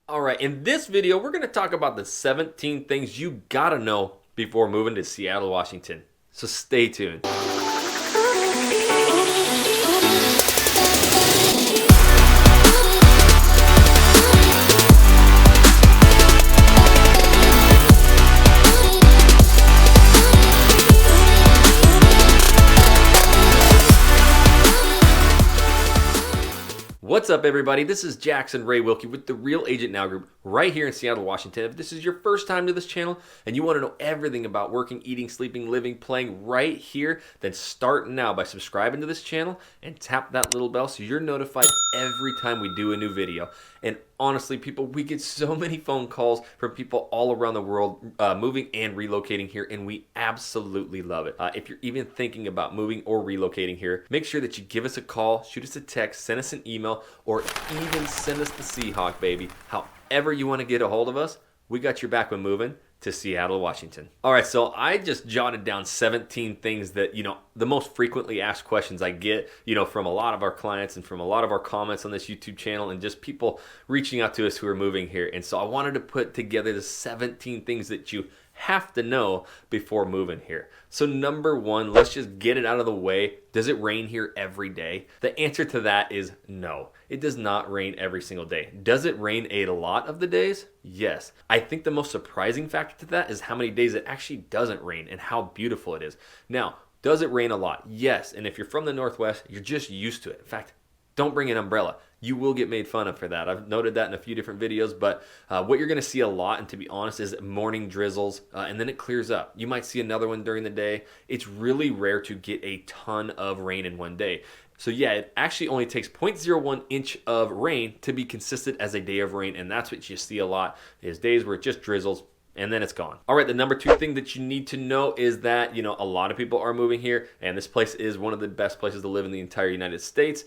All right, in this video, we're going to talk about the 17 things you gotta know before moving to Seattle, Washington. So stay tuned. What's up, everybody? This is Jackson Ray Wilkie with the Real Agent Now Group right here in Seattle, Washington. If this is your first time to this channel and you want to know everything about working, eating, sleeping, living, playing right here, then start now by subscribing to this channel and tap that little bell so you're notified every time we do a new video. And honestly, people, we get so many phone calls from people all around the world moving and relocating here, and we absolutely love it. If you're even thinking about moving or relocating here, make sure that you give us a call, shoot us a text, send us an email, or even send us the Seahawk, baby. However you want to get a hold of us, we got your back when moving to Seattle, Washington. All right, so I just jotted down 17 things that, the most frequently asked questions I get, from a lot of our clients and from a lot of our comments on this YouTube channel and just people reaching out to us who are moving here. And so I wanted to put together the 17 things that you have to know before moving here. So number one, let's just get it out of the way. Does it rain here every day? The answer to that is no. It does not rain every single day. Does it rain a lot of the days? Yes. I think the most surprising factor to that is how many days it actually doesn't rain and how beautiful it is. Now, does it rain a lot? Yes. And if you're from the Northwest, you're just used to it. In fact, don't bring an umbrella. You will get made fun of for that. I've noted that in a few different videos, but what you're going to see a lot, and to be honest, is morning drizzles, and then it clears up. You might see another one during the day. It's really rare to get a ton of rain in one day. So yeah, it actually only takes 0.01 inch of rain to be consistent as a day of rain, and that's what you see a lot, is days where it just drizzles, and then it's gone. All right, the number two thing that you need to know is that, a lot of people are moving here, and this place is one of the best places to live in the entire United States.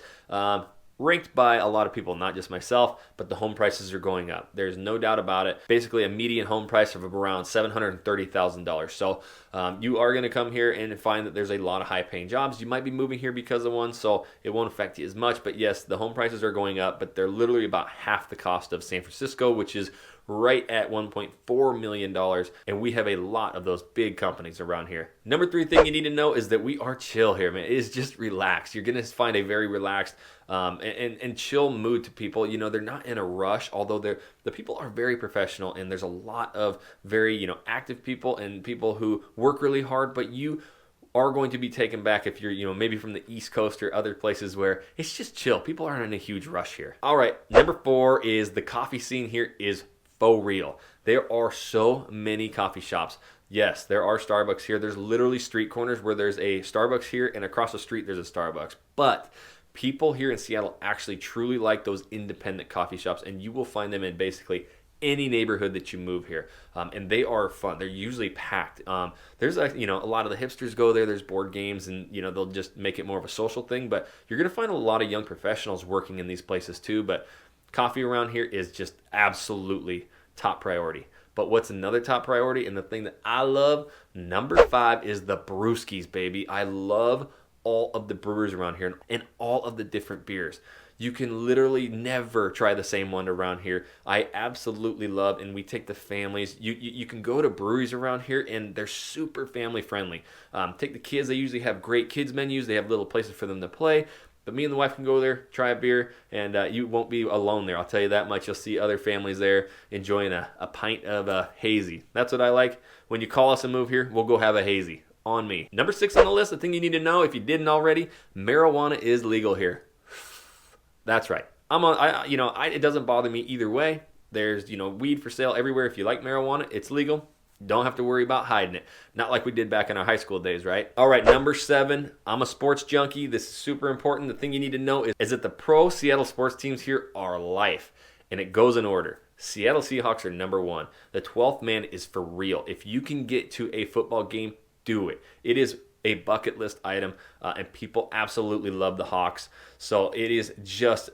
Ranked by a lot of people, not just myself, but the home prices are going up. There's no doubt about it. Basically, a median home price of around $730,000. So you are going to come here and find that there's a lot of high-paying jobs. You might be moving here because of one, so it won't affect you as much. But yes, the home prices are going up, but they're literally about half the cost of San Francisco, which is right at $1.4 million, and we have a lot of those big companies around here. Number three thing you need to know is that we are chill here, man. It is just relaxed. You're gonna find a very relaxed and chill mood to people. They're not in a rush, although the people are very professional, and there's a lot of very active people and people who work really hard, but you are going to be taken back if you're, maybe from the East Coast or other places where it's just chill. People aren't in a huge rush here. All right, number four is the coffee scene here is for real. There are so many coffee shops. Yes, there are Starbucks here. There's literally street corners where there's a Starbucks here, and across the street there's a Starbucks. But people here in Seattle actually truly like those independent coffee shops, and you will find them in basically any neighborhood that you move here, and they are fun. They're usually packed. There's a lot of the hipsters go there. There's board games, and they'll just make it more of a social thing. But you're gonna find a lot of young professionals working in these places too. But coffee around here is just absolutely top priority. But what's another top priority, and the thing that I love, number five, is the brewskis, baby. I love all of the brewers around here and all of the different beers. You can literally never try the same one around here. I absolutely love, and we take the families. You can go to breweries around here, and they're super family friendly. Take the kids. They usually have great kids menus. They have little places for them to play. But me and the wife can go there, try a beer, and you won't be alone there. I'll tell you that much. You'll see other families there enjoying a pint of hazy. That's what I like. When you call us and move here, we'll go have a hazy. On me. Number six on the list, the thing you need to know if you didn't already, marijuana is legal here. That's right. It doesn't bother me either way. There's, weed for sale everywhere. If you like marijuana, it's legal. Don't have to worry about hiding it. Not like we did back in our high school days, right? All right, number seven, I'm a sports junkie. This is super important. The thing you need to know is that the pro Seattle sports teams here are life, and it goes in order. Seattle Seahawks are number one. The 12th man is for real. If you can get to a football game, do it. It is a bucket list item, and people absolutely love the Hawks. So it is just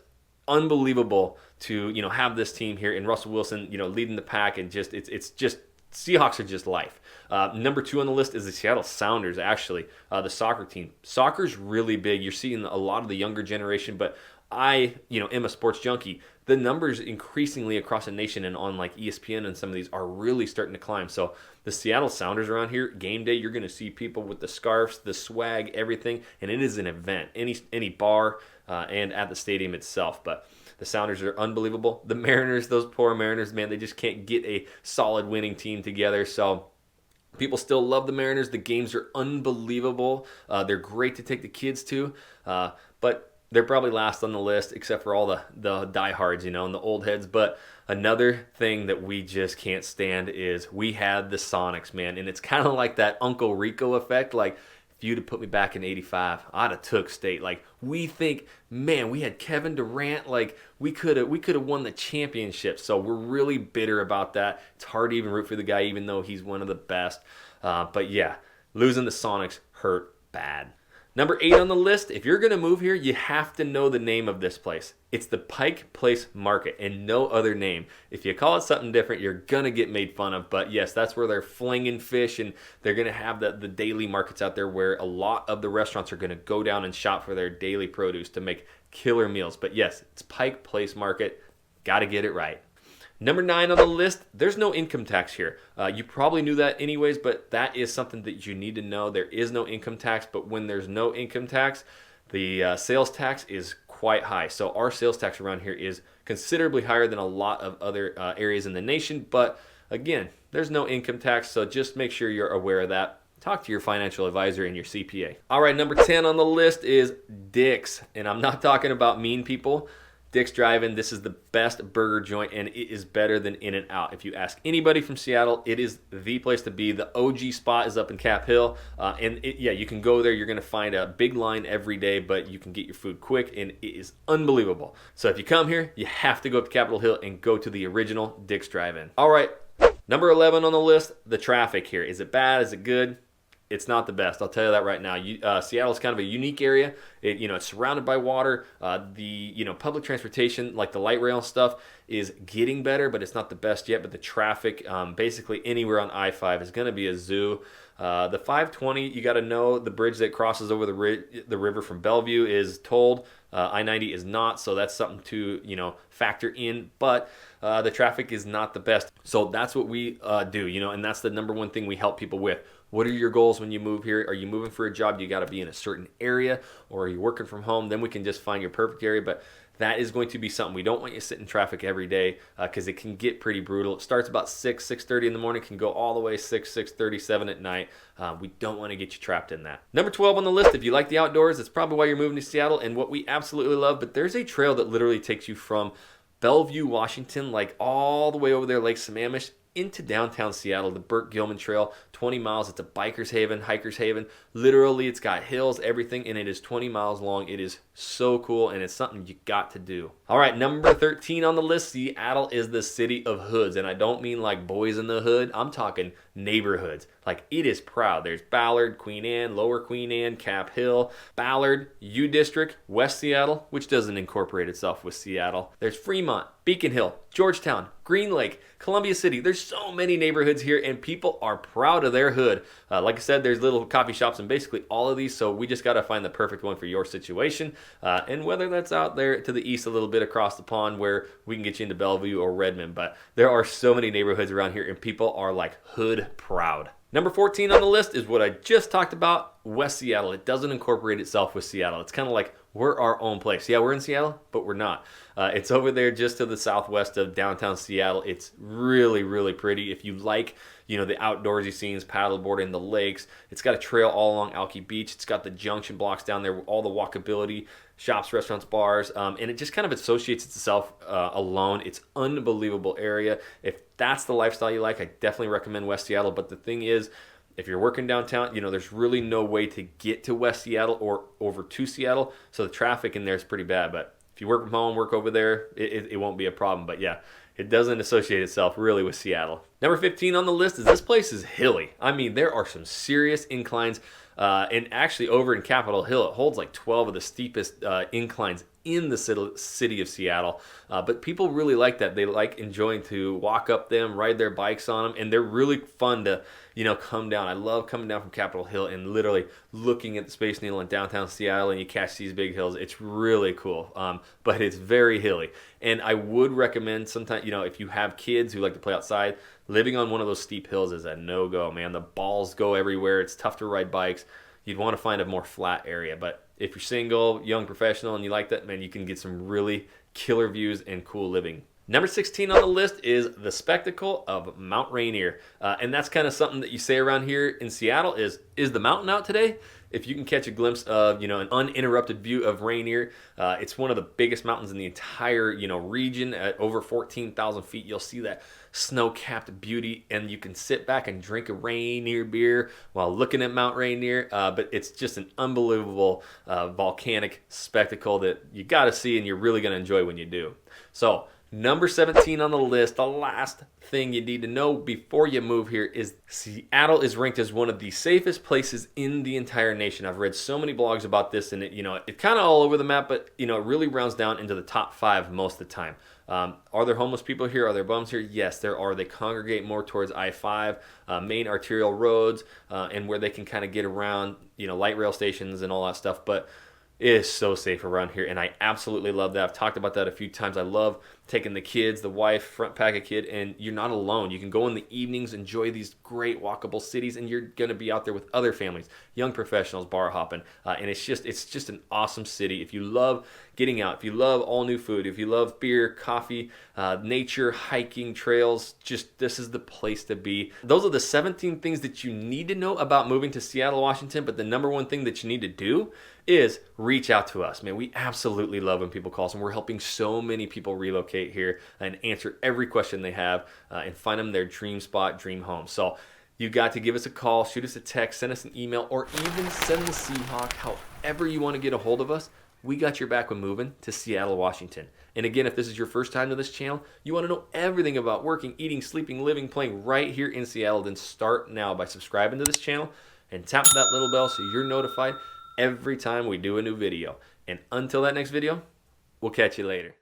unbelievable to have this team here, and Russell Wilson leading the pack, and it's just Seahawks are just life. Number two on the list is the Seattle Sounders, actually, the soccer team. Soccer's really big. You're seeing a lot of the younger generation, but am a sports junkie. The numbers increasingly across the nation and on like ESPN and some of these are really starting to climb. So the Seattle Sounders around here, game day, you're going to see people with the scarves, the swag, everything, and it is an event. Any bar and at the stadium itself, but the Sounders are unbelievable. The Mariners, those poor Mariners, man, they just can't get a solid winning team together. So people still love the Mariners. The games are unbelievable. They're great to take the kids to, but they're probably last on the list, except for all the diehards, and the old heads. But another thing that we just can't stand is we had the Sonics, man, and it's kind of like that Uncle Rico effect. Like, if you'd have put me back in '85, I'd have took state. Like, we think, man, we had Kevin Durant. Like, we could have won the championship. So we're really bitter about that. It's hard to even root for the guy, even though he's one of the best. But yeah, losing the Sonics hurt bad. Number 8 on the list, if you're going to move here, you have to know the name of this place. It's the Pike Place Market and no other name. If you call it something different, you're going to get made fun of. But yes, that's where they're flinging fish, and they're going to have the daily markets out there where a lot of the restaurants are going to go down and shop for their daily produce to make killer meals. But yes, it's Pike Place Market. Got to get it right. Number 9 on the list, there's no income tax here. You probably knew that anyways, but that is something that you need to know. There is no income tax, but when there's no income tax, the sales tax is quite high. So our sales tax around here is considerably higher than a lot of other areas in the nation. But again, there's no income tax, so just make sure you're aware of that. Talk to your financial advisor and your CPA. All right, number 10 on the list is Dick's, and I'm not talking about mean people. Dick's Drive-In, this is the best burger joint, and it is better than In-N-Out. If you ask anybody from Seattle, it is the place to be. The OG spot is up in Cap Hill, you can go there. You're going to find a big line every day, but you can get your food quick, and it is unbelievable. So if you come here, you have to go up to Capitol Hill and go to the original Dick's Drive-In. All right, number 11 on the list, the traffic here. Is it bad? Is it good? It's not the best. I'll tell you that right now. Seattle's kind of a unique area. It's surrounded by water. The public transportation, like the light rail stuff, is getting better, but it's not the best yet. But the traffic, basically anywhere on I-5 is going to be a zoo. The 520, you got to know the bridge that crosses over the river from Bellevue is tolled. I-90 is not, so that's something to factor in. But the traffic is not the best. So that's what we do, and that's the number one thing we help people with. What are your goals when you move here? Are you moving for a job? You got to be in a certain area, or are you working from home? Then we can just find your perfect area. But that is going to be something. We don't want you to sit in traffic every day because it can get pretty brutal. It starts about 6:30 in the morning, can go all the way 6:37 at night. We don't want to get you trapped in that. Number 12 on the list, if you like the outdoors, that's probably why you're moving to Seattle and what we absolutely love. But there's a trail that literally takes you from Bellevue, Washington, like all the way over there, Lake Sammamish, into downtown Seattle, the Burt Gilman Trail, 20 miles. It's a biker's haven, hiker's haven. Literally, it's got hills, everything, and it is 20 miles long. It is so cool, and it's something you got to do. All right, number 13 on the list, Seattle is the city of hoods, and I don't mean like boys in the hood. I'm talking neighborhoods. Like, it is proud. There's Ballard, Queen Anne, Lower Queen Anne, Cap Hill, Ballard, U District, West Seattle, which doesn't incorporate itself with Seattle. There's Fremont, Beacon Hill, Georgetown, Green Lake, Columbia City. There's so many neighborhoods here, and people are proud of their hood. Like I said, there's little coffee shops in basically all of these, so we just got to find the perfect one for your situation. And whether that's out there to the east a little bit across the pond where we can get you into Bellevue or Redmond, but there are so many neighborhoods around here, and people are like hood proud. Number 14 on the list is what I just talked about, West Seattle. It doesn't incorporate itself with Seattle. It's kind of like we're our own place. Yeah, we're in Seattle, but we're not. It's over there just to the southwest of downtown Seattle. It's really, really pretty. If you like, the outdoorsy scenes, paddleboarding, the lakes. It's got a trail all along Alki Beach. It's got the junction blocks down there, all the walkability, shops, restaurants, bars, and it just kind of associates itself alone. It's unbelievable area. If that's the lifestyle you like, I definitely recommend West Seattle. But the thing is, if you're working downtown, there's really no way to get to West Seattle or over to Seattle, so the traffic in there is pretty bad. But if you work from home, work over there, it won't be a problem. But yeah, it doesn't associate itself really with Seattle. Number 15 on the list is this place is hilly. I mean, there are some serious inclines. And actually over in Capitol Hill, it holds like 12 of the steepest inclines in the city of Seattle. But people really like that. They like enjoying to walk up them, ride their bikes on them, and they're really fun to, come down. I love coming down from Capitol Hill and literally looking at the Space Needle in downtown Seattle, and you catch these big hills. It's really cool, but it's very hilly. And I would recommend sometimes, if you have kids who like to play outside, living on one of those steep hills is a no-go, man. The balls go everywhere. It's tough to ride bikes. You'd want to find a more flat area. But if you're single, young professional, and you like that, man, you can get some really killer views and cool living. Number 16 on the list is the spectacle of Mount Rainier. And that's kind of something that you say around here in Seattle is the mountain out today? If you can catch a glimpse of, an uninterrupted view of Rainier, it's one of the biggest mountains in the entire, region at over 14,000 feet. You'll see that snow-capped beauty, and you can sit back and drink a Rainier beer while looking at Mount Rainier. But it's just an unbelievable volcanic spectacle that you got to see, and you're really going to enjoy when you do. So, number 17 on the list, the last thing you need to know before you move here is Seattle is ranked as one of the safest places in the entire nation. I've read so many blogs about this, and it's kind of all over the map, but it really rounds down into the top 5 most of the time. Are there homeless people here? Are there bums here? Yes, there are. They congregate more towards I-5, main arterial roads, and where they can kind of get around, light rail stations and all that stuff. But it is so safe around here, and I absolutely love that. I've talked about that a few times. I love taking the kids, the wife, front pack a kid, and you're not alone. You can go in the evenings, enjoy these great walkable cities, and you're going to be out there with other families, young professionals, bar hopping, and it's just an awesome city. If you love getting out, if you love all new food, if you love beer, coffee, nature, hiking, trails, this is the place to be. Those are the 17 things that you need to know about moving to Seattle, Washington, but the number one thing that you need to do is reach out to us. Man, we absolutely love when people call us, and we're helping so many people relocate here and answer every question they have and find them their dream spot, dream home. So you got to give us a call, shoot us a text, send us an email, or even send the Seahawk. However you want to get a hold of us, we got your back when moving to Seattle, Washington. And again, if this is your first time to this channel, you want to know everything about working, eating, sleeping, living, playing right here in Seattle, then start now by subscribing to this channel and tap that little bell so you're notified every time we do a new video. And until that next video, we'll catch you later.